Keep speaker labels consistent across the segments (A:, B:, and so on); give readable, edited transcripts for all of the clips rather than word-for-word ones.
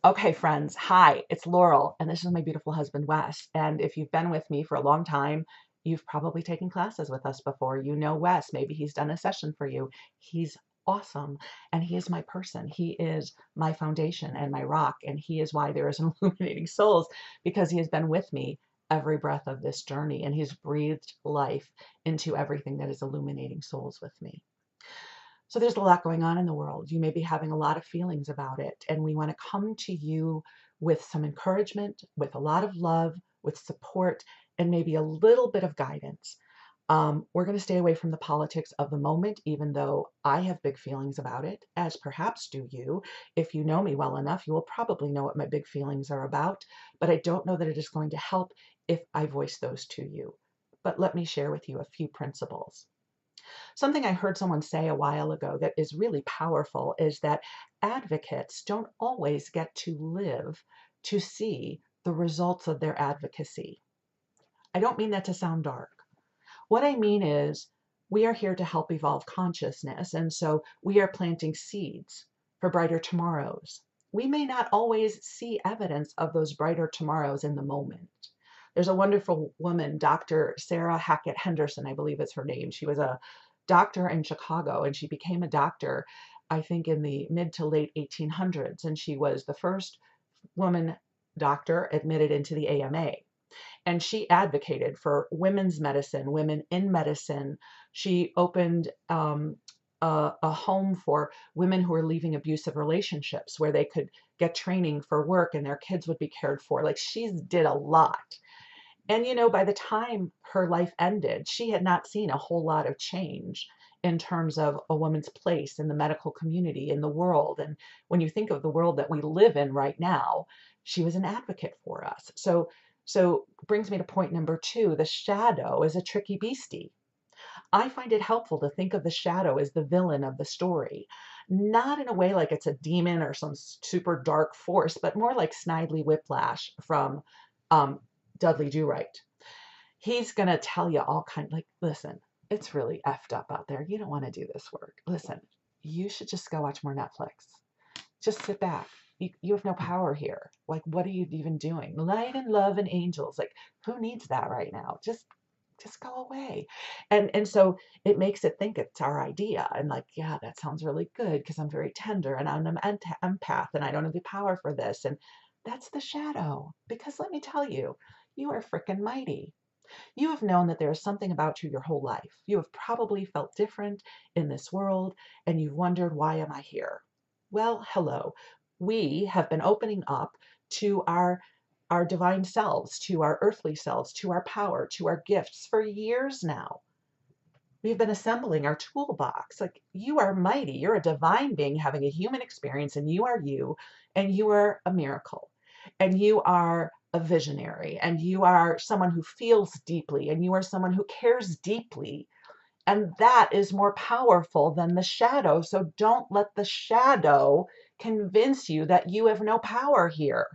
A: Okay, friends. Hi, it's Laurel, and this is my beautiful husband, Wes. And if you've been with me for a long time, you've probably taken classes with us before. You know Wes. Maybe he's done a session for you. He's awesome, and he is my person. He is my foundation and my rock, and he is why there is illuminating souls, because he has been with me every breath of this journey, and he's breathed life into everything that is illuminating souls with me. So there's a lot going on in the world. You may be having a lot of feelings about it, and we want to come to you with some encouragement, with a lot of love, with support, and maybe a little bit of guidance. We're going to stay away from the politics of the moment, even though I have big feelings about it, as perhaps do you. If you know me well enough, you will probably know what my big feelings are about, but I don't know that it is going to help if I voice those to you. But let me share with you a few principles. Something I heard someone say a while ago that is really powerful is that advocates don't always get to live to see the results of their advocacy. I don't mean that to sound dark. What I mean is we are here to help evolve consciousness, and so we are planting seeds for brighter tomorrows. We may not always see evidence of those brighter tomorrows in the moment. There's a wonderful woman, Dr. Sarah Hackett Henderson, I believe is her name. She was a doctor in Chicago, and she became a doctor, I think, in the mid to late 1800s, and she was the first woman doctor admitted into the AMA. And she advocated for women's medicine, women in medicine. She opened a home for women who were leaving abusive relationships where they could get training for work and their kids would be cared for. Like, she did a lot. And, by the time her life ended, she had not seen a whole lot of change in terms of a woman's place in the medical community, in the world. And when you think of the world that we live in right now, she was an advocate for us. So brings me to point number two. The shadow is a tricky beastie. I find it helpful to think of the shadow as the villain of the story, not in a way like it's a demon or some super dark force, but more like Snidely Whiplash from um, Dudley Do-Right. He's gonna tell you all kind like, listen, it's really effed up out there. You don't want to do this work. Listen, you should just go watch more Netflix. Just sit back. You have no power here. Like, what are you even doing? Light and love and angels. Like, who needs that right now? Just go away. And so it makes it think it's our idea. And like, yeah, that sounds really good because I'm very tender and I'm an empath and I don't have the power for this. And that's the shadow. Because let me tell you, you are freaking mighty. You have known that there is something about you your whole life. You have probably felt different in this world and you've wondered, why am I here? Well, hello. We have been opening up to our divine selves, to our earthly selves, to our power, to our gifts for years now. We've been assembling our toolbox. Like, you are mighty. You're a divine being having a human experience, and you are a miracle. And you are a visionary, and you are someone who feels deeply, and you are someone who cares deeply. And that is more powerful than the shadow. So don't let the shadow convince you that you have no power here.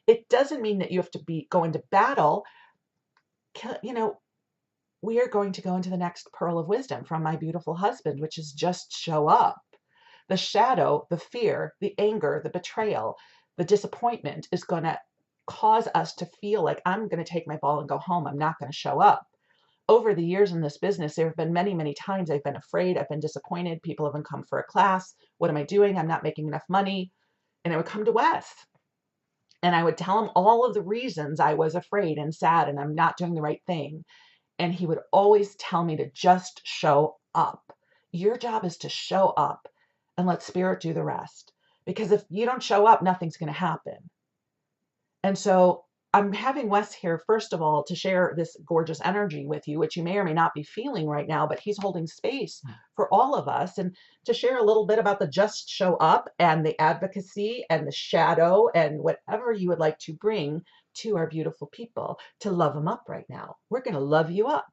A: It doesn't mean that you have to go into battle. You know, we are going to go into the next pearl of wisdom from my beautiful husband, which is just show up. The shadow, the fear, the anger, the betrayal, the disappointment is going to cause us to feel like I'm going to take my ball and go home. I'm not going to show up. Over the years in this business, there have been many, many times I've been afraid, I've been disappointed. People haven't come for a class. What am I doing? I'm not making enough money. And I would come to Wes and I would tell him all of the reasons I was afraid and sad and I'm not doing the right thing. And he would always tell me to just show up. Your job is to show up and let spirit do the rest. Because if you don't show up, nothing's going to happen. And so I'm having Wes here, first of all, to share this gorgeous energy with you, which you may or may not be feeling right now, but he's holding space for all of us, and to share a little bit about the just show up and the advocacy and the shadow and whatever you would like to bring to our beautiful people to love them up right now. We're going to love you up.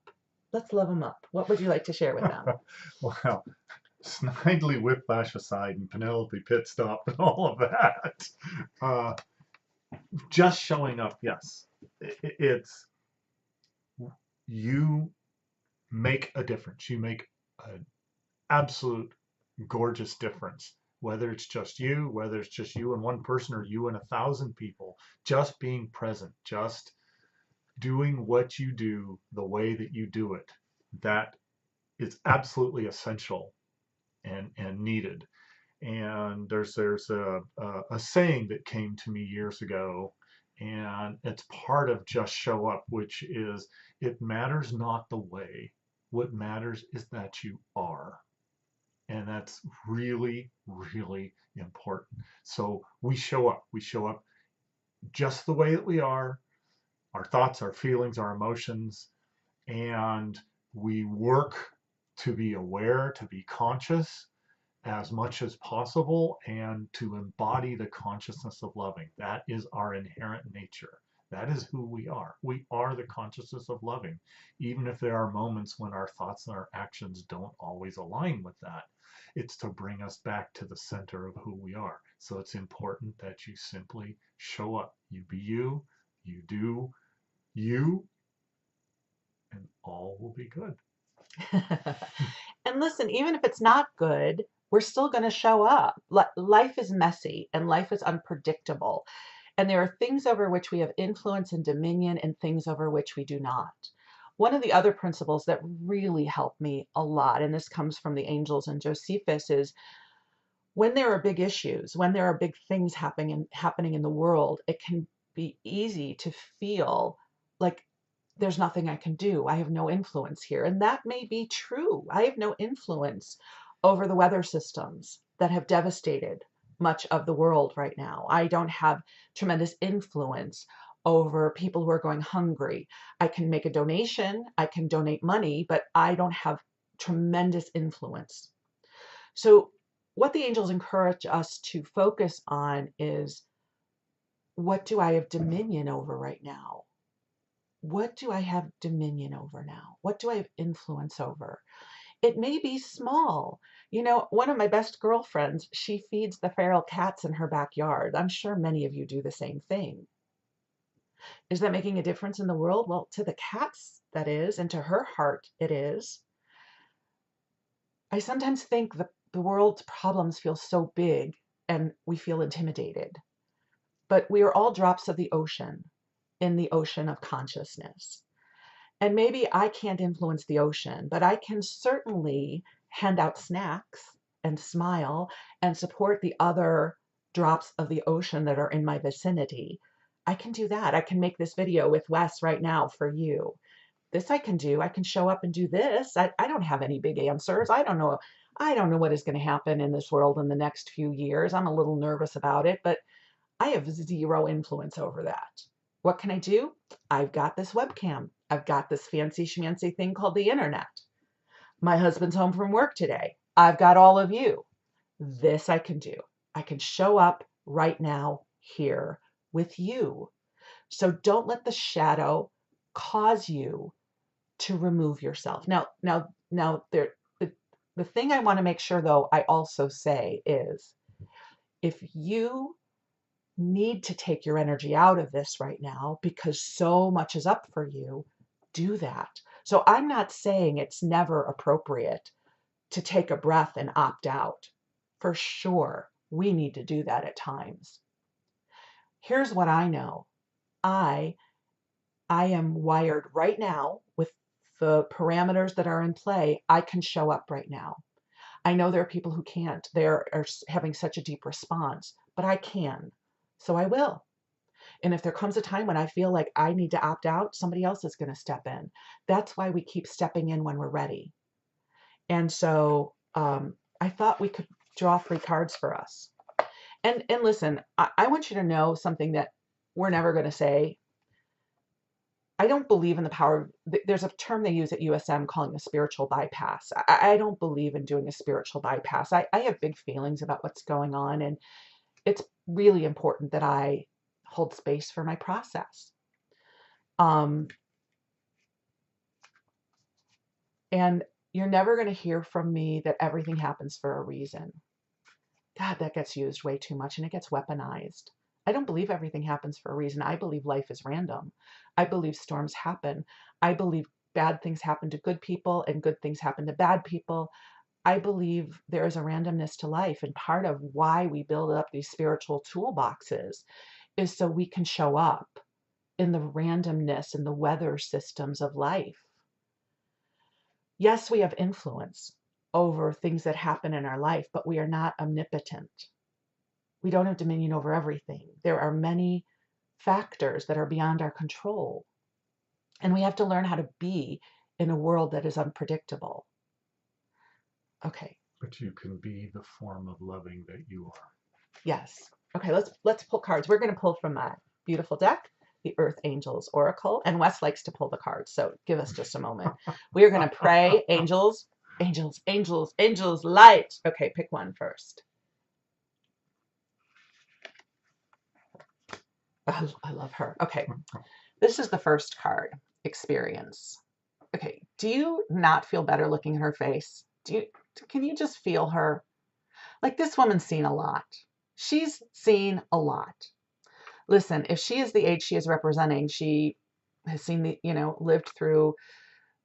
A: Let's love them up. What would you like to share with them?
B: Wow. Snidely Whiplash aside and Penelope Pit Stop and all of that. Uh, just showing up, yes. It's you make a difference. You make an absolute gorgeous difference whether it's just you, whether it's just you and one person or you and 1,000 people, just being present, just doing what you do the way that you do it, that is absolutely essential and needed. And there's a saying that came to me years ago, and it's part of just show up, which is it matters not the way. What matters is that you are. And that's really, really important. So we show up. We show up just the way that we are, our thoughts, our feelings, our emotions, and we work to be aware, to be conscious as much as possible, and to embody the consciousness of loving. That is our inherent nature. That is who we are. We are the consciousness of loving, even if there are moments when our thoughts and our actions don't always align with that. It's to bring us back to the center of who we are. So it's important that you simply show up. You be you, you do you, and all will be good.
A: And listen, even if it's not good, we're still going to show up. Life is messy and life is unpredictable. And there are things over which we have influence and dominion and things over which we do not. One of the other principles that really helped me a lot, and this comes from the angels and Josephus, is when there are big issues, when there are big things happening in the world, it can be easy to feel like there's nothing I can do. I have no influence here. And that may be true. I have no influence over the weather systems that have devastated much of the world right now. I don't have tremendous influence over people who are going hungry. I can make a donation, I can donate money, but I don't have tremendous influence. So, what the angels encourage us to focus on is, what do I have dominion over right now? What do I have dominion over now? What do I have influence over? It may be small. You know, one of my best girlfriends, she feeds the feral cats in her backyard. I'm sure many of you do the same thing. Is that making a difference in the world? Well, to the cats, that is, and to her heart, it is. I sometimes think the world's problems feel so big and we feel intimidated. But we are all drops of the ocean in the ocean of consciousness. And maybe I can't influence the ocean, but I can certainly hand out snacks and smile and support the other drops of the ocean that are in my vicinity. I can do that. I can make this video with Wes right now for you. This I can do. I can show up and do this. I don't have any big answers. I don't know. I don't know what is going to happen in this world in the next few years. I'm a little nervous about it, but I have zero influence over that. What can I do? I've got this webcam. I've got this fancy schmancy thing called the internet. My husband's home from work today. I've got all of you. This I can do. I can show up right now here with you. So don't let the shadow cause you to remove yourself. Now the thing I want to make sure though I also say is, if you need to take your energy out of this right now because so much is up for you, do that. So I'm not saying it's never appropriate to take a breath and opt out. For sure, we need to do that at times. Here's what I know. I am wired right now with the parameters that are in play. I can show up right now. I know there are people who can't. They're having such a deep response, but I can. So I will. And if there comes a time when I feel like I need to opt out, somebody else is going to step in. That's why we keep stepping in when we're ready. And so I thought we could draw 3 cards for us. And listen, I want you to know something that we're never going to say. I don't believe in the power. There's a term they use at USM calling a spiritual bypass. I don't believe in doing a spiritual bypass. I have big feelings about what's going on, and it's really important that I hold space for my process. And you're never going to hear from me that everything happens for a reason. God, that gets used way too much and it gets weaponized. I don't believe everything happens for a reason. I believe life is random. I believe storms happen. I believe bad things happen to good people and good things happen to bad people. I believe there is a randomness to life. And part of why we build up these spiritual toolboxes is so we can show up in the randomness and the weather systems of life. Yes, we have influence over things that happen in our life, but we are not omnipotent. We don't have dominion over everything. There are many factors that are beyond our control. And we have to learn how to be in a world that is unpredictable. Okay.
B: But you can be the form of loving that you are.
A: Yes. Okay, let's pull cards. We're going to pull from that beautiful deck, the Earth Angels Oracle, and Wes likes to pull the cards, so give us just a moment. We are going to pray, angels, angels, angels, angels, light. Okay, pick one first. I love her. Okay, this is the first card, experience. Okay, do you not feel better looking at her face? Can you just feel her? Like, this woman's seen a lot. She's seen a lot. Listen, if she is the age she is representing, she has seen lived through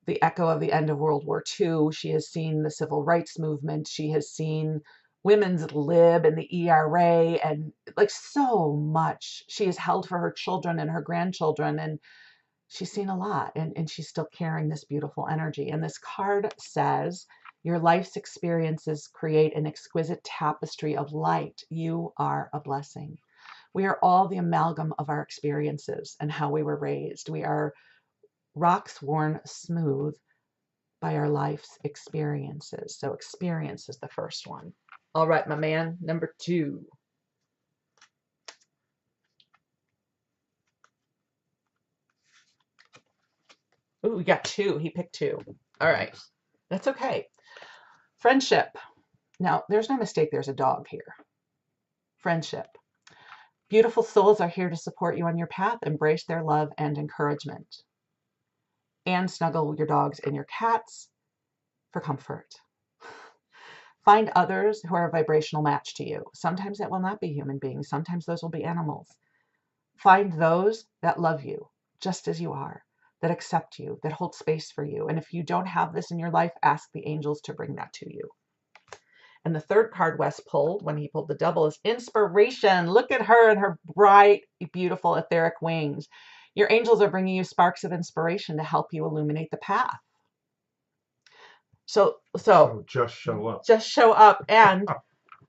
A: the echo of the end of World War II. She has seen the civil rights movement. She has seen women's lib and the ERA and like so much. She has held for her children and her grandchildren, and she's seen a lot, and she's still carrying this beautiful energy. And this card says, your life's experiences create an exquisite tapestry of light. You are a blessing. We are all the amalgam of our experiences and how we were raised. We are rocks worn smooth by our life's experiences. So experience is the first one. All right, my man, number two. Ooh, we got two. He picked two. All right. That's okay. Friendship. Now, there's no mistake. There's a dog here. Friendship. Beautiful souls are here to support you on your path. Embrace their love and encouragement. And snuggle your dogs and your cats for comfort. Find others who are a vibrational match to you. Sometimes that will not be human beings. Sometimes those will be animals. Find those that love you just as you are, that accept you, that hold space for you. And if you don't have this in your life, ask the angels to bring that to you. And the third card Wes pulled when he pulled the double is inspiration. Look at her and her bright, beautiful, etheric wings. Your angels are bringing you sparks of inspiration to help you illuminate the path. So
B: just show up.
A: Just show up. And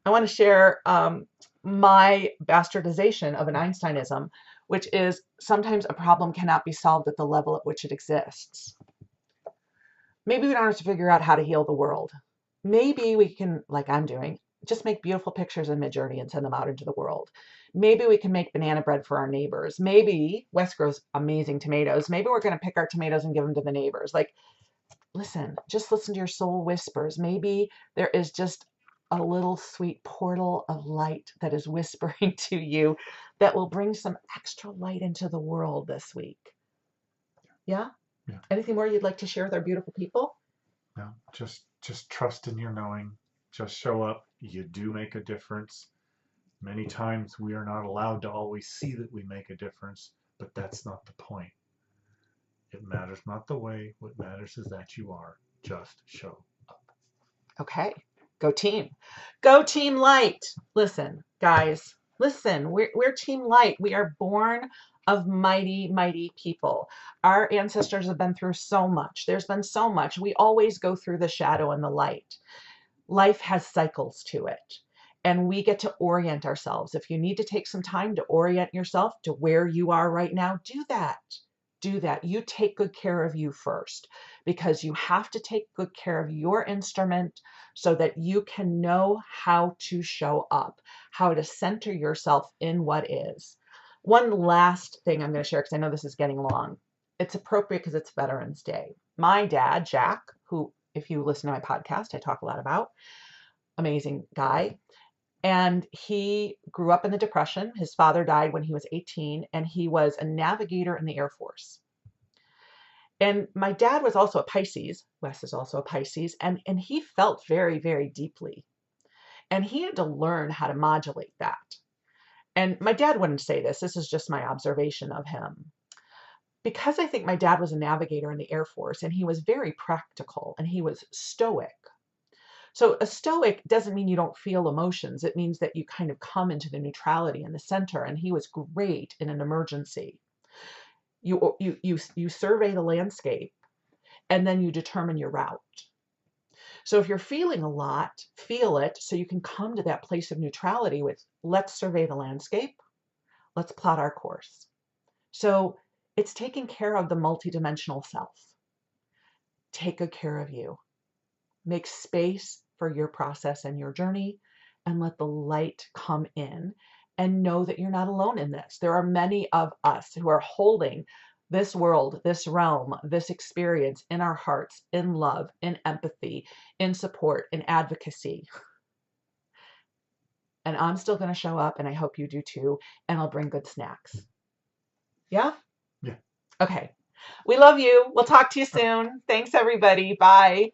A: I want to share my bastardization of an Einsteinism, which is sometimes a problem cannot be solved at the level at which it exists. Maybe we don't have to figure out how to heal the world. Maybe we can, like I'm doing, just make beautiful pictures in Midjourney and send them out into the world. Maybe we can make banana bread for our neighbors. Maybe Wes grows amazing tomatoes. Maybe we're going to pick our tomatoes and give them to the neighbors. Like, listen, just listen to your soul whispers. Maybe there is just a little sweet portal of light that is whispering to you that will bring some extra light into the world this week. Yeah?
B: Yeah.
A: Anything more you'd like to share with our beautiful people?
B: No, just trust in your knowing. Just show up. You do make a difference. Many times we are not allowed to always see that we make a difference, but that's not the point. It matters not the way. What matters is that you are. Just show up.
A: Okay. Go team. Go team light. Listen, guys. Listen, we're team light. We are born of mighty, mighty people. Our ancestors have been through so much. There's been so much. We always go through the shadow and the light. Life has cycles to it. And we get to orient ourselves. If you need to take some time to orient yourself to where you are right now, do that. Do that. You take good care of you first, because you have to take good care of your instrument so that you can know how to show up, how to center yourself in what is. One last thing I'm going to share, because I know this is getting long. It's appropriate because it's Veterans Day. My dad, Jack, who, if you listen to my podcast, I talk a lot about, amazing guy. And he grew up in the Depression. His father died when he was 18, and he was a navigator in the Air Force. And my dad was also a Pisces. Wes is also a Pisces. And he felt very, very deeply. And he had to learn how to modulate that. And my dad wouldn't say this. This is just my observation of him. Because I think my dad was a navigator in the Air Force, and he was very practical, and he was stoic. So a stoic doesn't mean you don't feel emotions. It means that you kind of come into the neutrality in the center. And he was great in an emergency. You survey the landscape and then you determine your route. So if you're feeling a lot, feel it so you can come to that place of neutrality with, let's survey the landscape. Let's plot our course. So it's taking care of the multidimensional self. Take good care of you. Make space for your process and your journey, and let the light come in, and know that you're not alone in this. There are many of us who are holding this world, this realm, this experience in our hearts, in love, in empathy, in support, in advocacy. And I'm still going to show up, and I hope you do too, and I'll bring good snacks. Yeah?
B: Yeah.
A: Okay. We love you. We'll talk to you soon. Thanks, everybody. Bye.